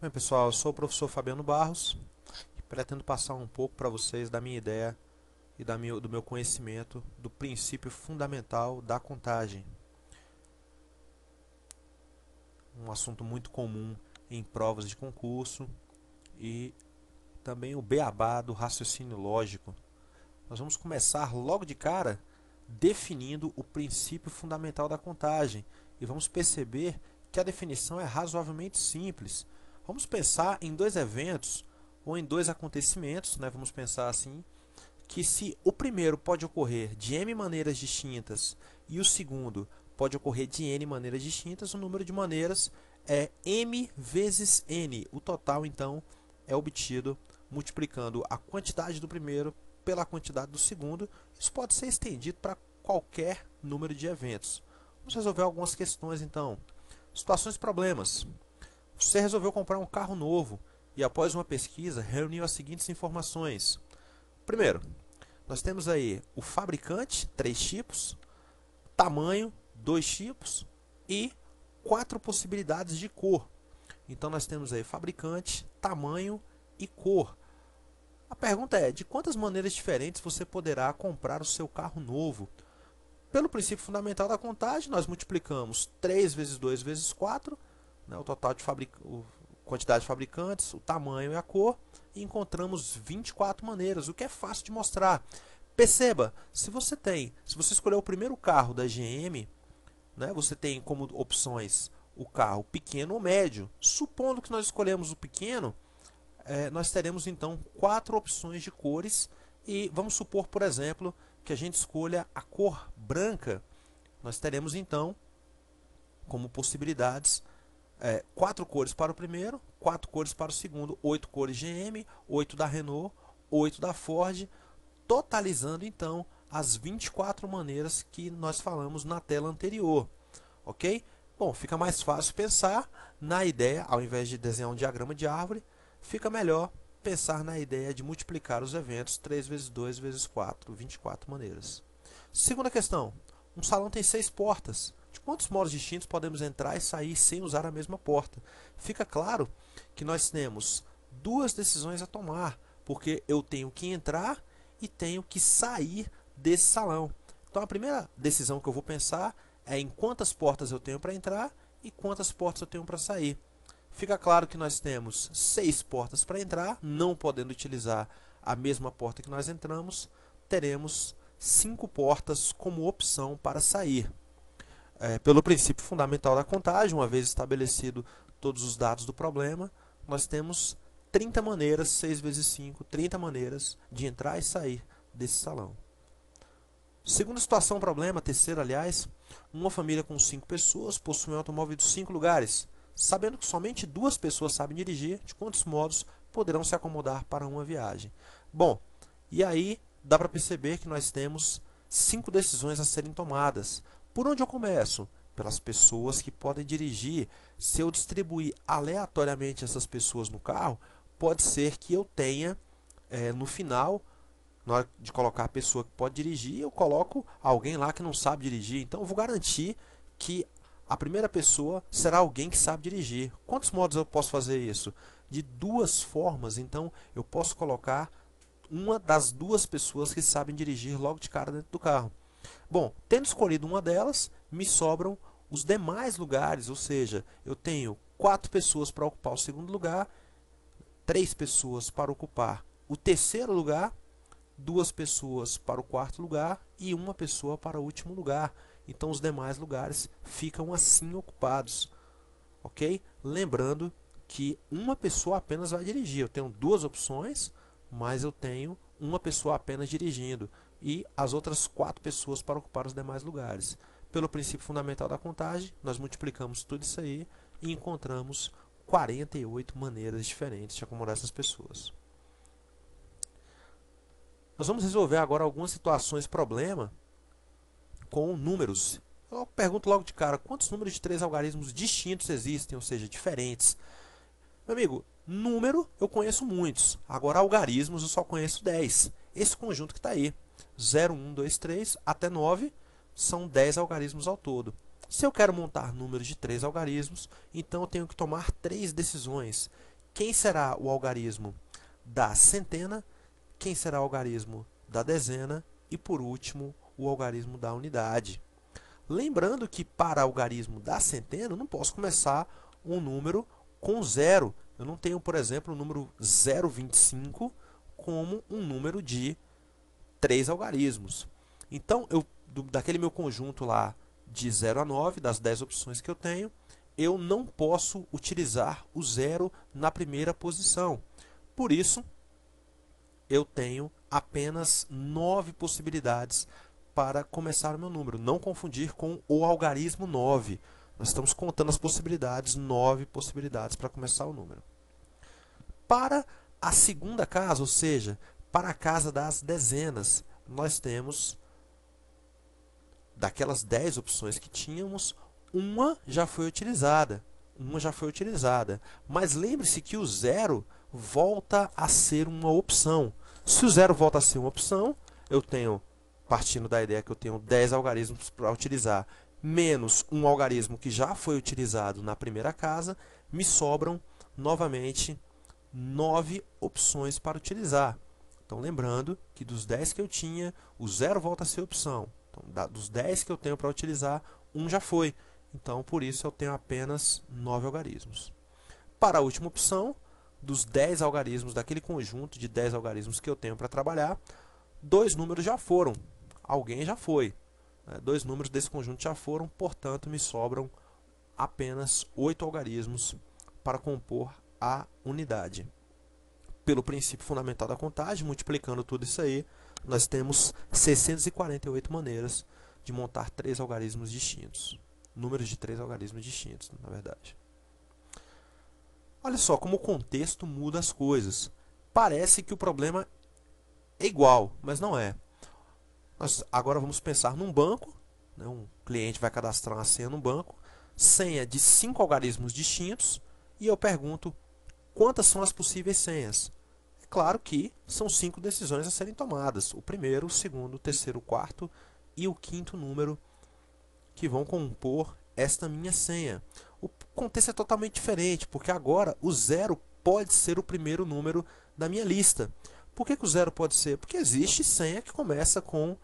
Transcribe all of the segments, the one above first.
Bem, pessoal, eu sou o professor Fabiano Barros e pretendo passar um pouco para vocês da minha ideia e do meu conhecimento do princípio fundamental da contagem, um assunto muito comum em provas de concurso e também o beabá do raciocínio lógico. Nós vamos começar logo de cara definindo o princípio fundamental da contagem e vamos perceber que a definição é razoavelmente simples. Vamos pensar em dois eventos ou em dois acontecimentos, né? Vamos pensar assim, que se o primeiro pode ocorrer de m maneiras distintas e o segundo pode ocorrer de n maneiras distintas, o número de maneiras é m vezes n. O total, então, é obtido multiplicando a quantidade do primeiro pela quantidade do segundo. Isso pode ser estendido para qualquer número de eventos. Vamos resolver algumas questões, então. Situações e problemas. Você resolveu comprar um carro novo e, após uma pesquisa, reuniu as seguintes informações. Primeiro, nós temos aí o fabricante, 3 tipos, tamanho, 2 tipos e 4 possibilidades de cor. Então nós temos aí fabricante, tamanho e cor. A pergunta é, de quantas maneiras diferentes você poderá comprar o seu carro novo? Pelo princípio fundamental da contagem, nós multiplicamos 3 vezes 2 vezes 4, né, o total de quantidade de fabricantes, o tamanho e a cor, e encontramos 24 maneiras, o que é fácil de mostrar. Perceba, se você escolher o primeiro carro da GM, né, você tem como opções o carro pequeno ou médio. Supondo que nós escolhemos o pequeno, nós teremos então 4 opções de cores e vamos supor, por exemplo, que a gente escolha a cor branca. Nós teremos então como possibilidades 4 cores para o primeiro, 4 cores para o segundo, 8 cores GM, 8 da Renault, 8 da Ford, totalizando então as 24 maneiras que nós falamos na tela anterior, ok? Bom, fica mais fácil pensar na ideia, ao invés de desenhar um diagrama de árvore, fica melhor pensar na ideia de multiplicar os eventos 3 vezes 2 vezes 4, 24 maneiras. Segunda questão, um salão tem 6 portas. De quantos modos distintos podemos entrar e sair sem usar a mesma porta? Fica claro que nós temos duas decisões a tomar, porque eu tenho que entrar e tenho que sair desse salão. Então a primeira decisão que eu vou pensar é em quantas portas eu tenho para entrar e quantas portas eu tenho para sair. Fica claro que nós temos 6 portas para entrar, não podendo utilizar a mesma porta que nós entramos, teremos 5 portas como opção para sair. Pelo princípio fundamental da contagem, uma vez estabelecido todos os dados do problema, nós temos 30 maneiras, 6 vezes 5, 30 maneiras de entrar e sair desse salão. Segunda situação, problema, terceira, aliás, uma família com 5 pessoas possui um automóvel de 5 lugares. Sabendo que somente 2 pessoas sabem dirigir, de quantos modos poderão se acomodar para uma viagem? Bom, e aí dá para perceber que nós temos 5 decisões a serem tomadas. Por onde eu começo? Pelas pessoas que podem dirigir. Se eu distribuir aleatoriamente essas pessoas no carro, pode ser que eu tenha, no final, na hora de colocar a pessoa que pode dirigir, eu coloco alguém lá que não sabe dirigir. Então eu vou garantir que a primeira pessoa será alguém que sabe dirigir. Quantos modos eu posso fazer isso? De 2 formas. Então eu posso colocar uma das 2 pessoas que sabem dirigir logo de cara dentro do carro. Bom, tendo escolhido uma delas, me sobram os demais lugares, ou seja, eu tenho 4 pessoas para ocupar o segundo lugar, 3 pessoas para ocupar o terceiro lugar, 2 pessoas para o quarto lugar e 1 pessoa para o último lugar. Então os demais lugares ficam assim ocupados, ok? Lembrando que uma pessoa apenas vai dirigir. Eu tenho 2 opções, mas eu tenho uma pessoa apenas dirigindo e as outras 4 pessoas para ocupar os demais lugares. Pelo princípio fundamental da contagem, nós multiplicamos tudo isso aí e encontramos 48 maneiras diferentes de acomodar essas pessoas. Nós vamos resolver agora algumas situações problema com números. Eu pergunto logo de cara, quantos números de 3 algarismos distintos existem, ou seja, diferentes? Meu amigo, número eu conheço muitos, agora algarismos eu só conheço 10. Esse conjunto que está aí, 0, 1, 2, 3 até 9, são 10 algarismos ao todo. Se eu quero montar números de 3 algarismos, então eu tenho que tomar 3 decisões. quem será o algarismo da centena, quem será o algarismo da dezena e, por último, o algarismo da unidade. Lembrando que para o algarismo da centena, eu não posso começar um número com zero. Eu não tenho, por exemplo, o número 0,25 como um número de 3 algarismos. Então, daquele meu conjunto lá de 0 a 9, das 10 opções que eu tenho, eu não posso utilizar o zero na primeira posição. Por isso, eu tenho apenas 9 possibilidades para começar o meu número. Não confundir com o algarismo 9. Nós estamos contando as possibilidades, 9 possibilidades para começar o número. Para a segunda casa, ou seja, para a casa das dezenas, nós temos, daquelas 10 opções que tínhamos, uma já foi utilizada. Mas lembre-se que o zero volta a ser uma opção. Se o zero volta a ser uma opção, eu tenho, partindo da ideia que eu tenho 10 algarismos para utilizar, menos um algarismo que já foi utilizado na primeira casa, me sobram novamente 9 opções para utilizar. Então, lembrando que dos 10 que eu tinha, o zero volta a ser opção. Então, dos 10 que eu tenho para utilizar, um já foi. Então, por isso, eu tenho apenas 9 algarismos. Para a última opção, dos 10 algarismos, daquele conjunto de 10 algarismos que eu tenho para trabalhar, 2 números já foram. Alguém já foi. 2 números desse conjunto já foram, portanto, me sobram apenas 8 algarismos para compor a unidade. Pelo princípio fundamental da contagem, multiplicando tudo isso aí, nós temos 648 maneiras de montar 3 algarismos distintos. Números de 3 algarismos distintos, na verdade. Olha só como o contexto muda as coisas. Parece que o problema é igual, mas não é. Nós agora vamos pensar num banco. Um cliente vai cadastrar uma senha no banco, senha de 5 algarismos distintos, e eu pergunto quantas são as possíveis senhas. É claro que são 5 decisões a serem tomadas. O primeiro, o segundo, o terceiro, o quarto e o quinto número que vão compor esta minha senha. O contexto é totalmente diferente, porque agora o zero pode ser o primeiro número da minha lista. Por que o zero pode ser? Porque existe senha que começa com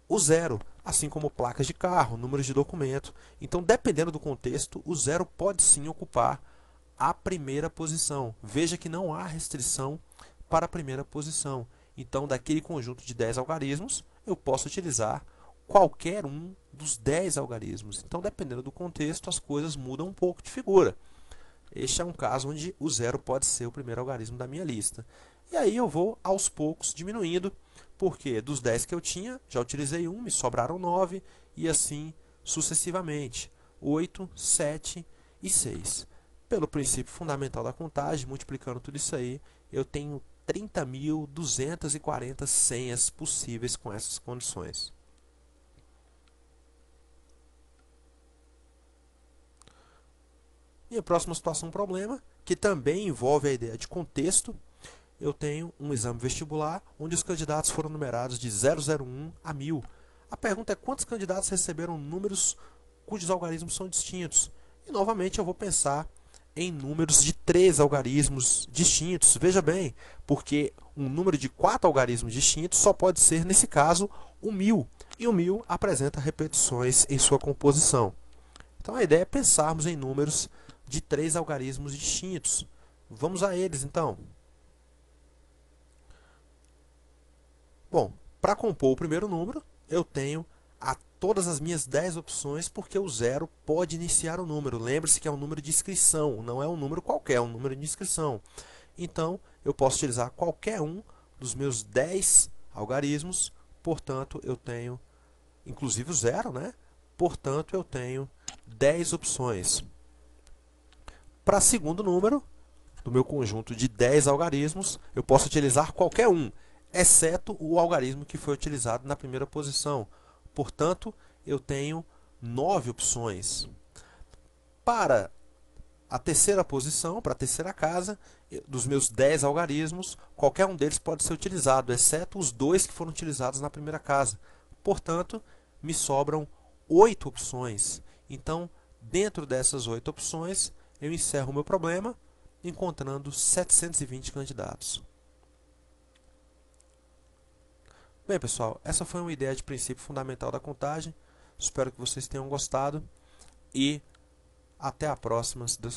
o zero, assim como placas de carro, números de documento. Então, dependendo do contexto, o zero pode sim ocupar a primeira posição. Veja que não há restrição para a primeira posição. Então, daquele conjunto de 10 algarismos, eu posso utilizar qualquer um dos 10 algarismos. Então, dependendo do contexto, as coisas mudam um pouco de figura. Este é um caso onde o zero pode ser o primeiro algarismo da minha lista. E aí eu vou, aos poucos, diminuindo, porque dos 10 que eu tinha, já utilizei um, me sobraram 9, e assim sucessivamente, 8, 7 e 6. Pelo princípio fundamental da contagem, multiplicando tudo isso aí, eu tenho 30.240 senhas possíveis com essas condições. E a próxima situação, problema, que também envolve a ideia de contexto. Eu tenho um exame vestibular onde os candidatos foram numerados de 001 a 1000. A pergunta é quantos candidatos receberam números cujos algarismos são distintos. E novamente eu vou pensar em números de 3 algarismos distintos. Veja bem, porque um número de 4 algarismos distintos só pode ser, nesse caso, o 1000. E o 1000 apresenta repetições em sua composição. Então a ideia é pensarmos em números de 3 algarismos distintos. Vamos a eles, então. Bom, para compor o primeiro número, eu tenho todas as minhas 10 opções, porque o zero pode iniciar o número. Lembre-se que é um número de inscrição, não é um número qualquer, é um número de inscrição. Então, eu posso utilizar qualquer um dos meus 10 algarismos, portanto, eu tenho, inclusive o zero, né? Portanto, eu tenho 10 opções. Para segundo número, do meu conjunto de 10 algarismos, eu posso utilizar qualquer um, exceto o algarismo que foi utilizado na primeira posição. Portanto, eu tenho 9 opções. Para a terceira posição, para a terceira casa, dos meus 10 algarismos, qualquer um deles pode ser utilizado, exceto os 2 que foram utilizados na primeira casa. Portanto, me sobram 8 opções. Então, dentro dessas 8 opções, eu encerro o meu problema encontrando 720 candidatos. Bem, pessoal, essa foi uma ideia de princípio fundamental da contagem. Espero que vocês tenham gostado e até a próxima, se Deus